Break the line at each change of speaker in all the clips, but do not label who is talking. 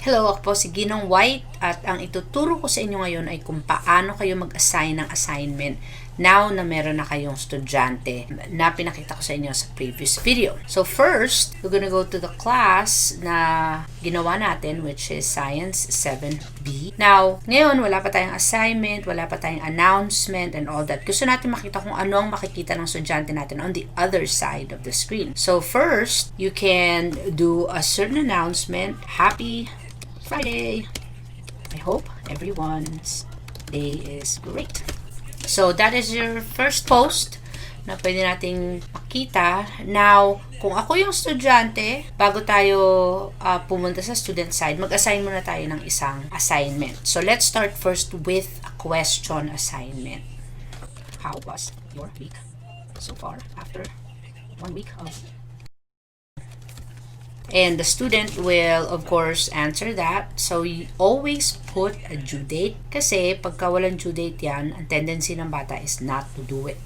Hello, ako po si Ginong White at ang ituturo ko sa inyo ngayon ay kung paano kayo mag-assign ng assignment now na meron na kayong estudyante na pinakita ko sa inyo sa previous video. So first, we're gonna go to the class na ginawa natin, which is Science 7B. Now, ngayon wala pa tayong assignment, wala pa tayong announcement and all that. Gusto natin makita kung ano ang makikita ng estudyante natin on the other side of the screen. So first, you can do a certain announcement. Happy Friday! I hope everyone's day is great. So that is your first post na pwede nating makita. Now, kung ako yung estudyante, bago tayo pumunta sa student side, mag-assign muna tayo ng isang assignment. So let's start first with a question assignment. How was your week so far after 1 week of... And the student will, of course, answer that. So, you always put a due date. Kasi, pagka walang due date yan, ang tendency ng bata is not to do it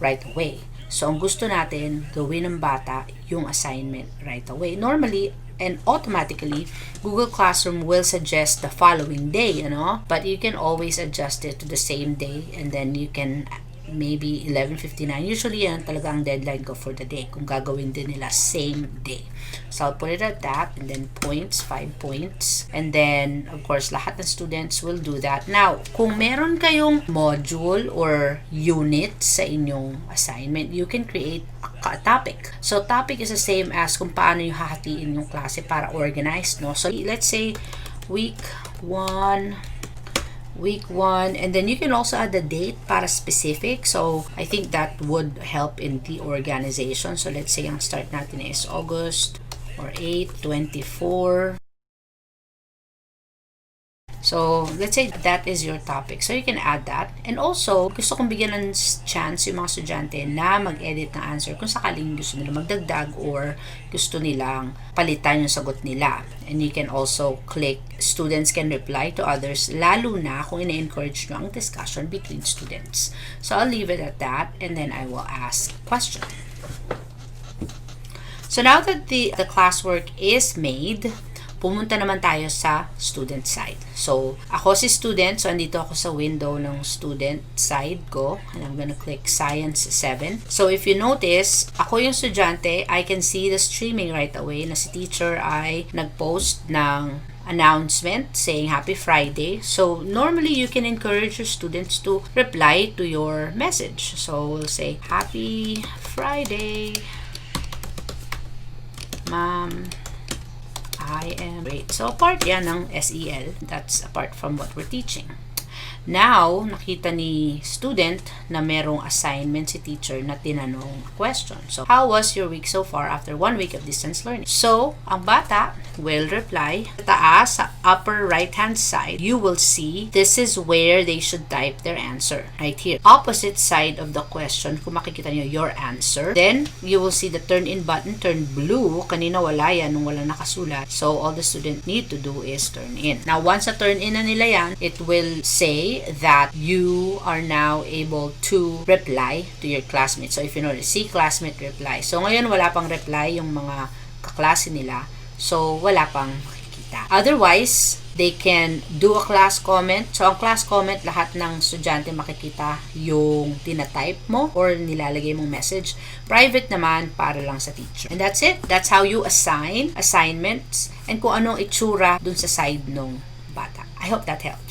right away. So, ang gusto natin, gawin ng bata yung assignment right away. Normally, and automatically, Google Classroom will suggest the following day, But you can always adjust it to the same day. And then you can maybe 11:59. Usually, yan talaga ang deadline ko for the day. Kung gagawin din nila same day. So, I'll put it at that. And then points, 5 points. And then, of course, lahat ng students will do that. Now, kung meron kayong module or unit sa inyong assignment, you can create a topic. So, topic is the same as kung paano yung hahatiin yung klase para organized, no? So, let's say, week 1, and then you can also add the date para specific. So I think that would help in the organization. So let's say ang start natin is August or 8, 24. So, let's say that is your topic. So, you can add that. And also, gusto kong bigyan ng chance yung mga estudyante na mag-edit ng answer kung sakaling gusto nila magdagdag or gusto nilang palitan yung sagot nila. And you can also click, students can reply to others, lalo na kung ina-encourage nyo ang discussion between students. So, I'll leave it at that and then I will ask a question. So, now that the classwork is made, pumunta naman tayo sa student side. So, ako si student. So, andito ako sa window ng student side ko. And I'm gonna click Science 7. So, if you notice, ako yung estudyante, I can see the streaming right away na si teacher ay nag-post ng announcement saying Happy Friday. So, normally, you can encourage your students to reply to your message. So, we'll say, Happy Friday, Ma'am. I am great. So, part yan ng SEL. That's apart from what we're teaching. Now, nakita ni student na merong assignment si teacher na tinanong question. So, how was your week so far after 1 week of distance learning? So, ang bata will reply. Sa taas, sa upper right-hand side, you will see this is where they should type their answer. Right here. Opposite side of the question, kung makikita nyo your answer, then you will see the turn-in button turn blue. Kanina wala yan nung wala nakasulat. So, all the student need to do is turn in. Now, once na turn in na nila yan, it will say that you are now able to reply to your classmates. So, if you notice, see classmate reply. So, ngayon wala pang reply yung mga kaklase nila. So, wala pang makikita. Otherwise, they can do a class comment. So, ang class comment, lahat ng estudyante makikita yung tinatype mo or nilalagay mong message. Private naman, para lang sa teacher. And that's it. That's how you assign assignments and kung anong itsura dun sa side ng bata. I hope that helps.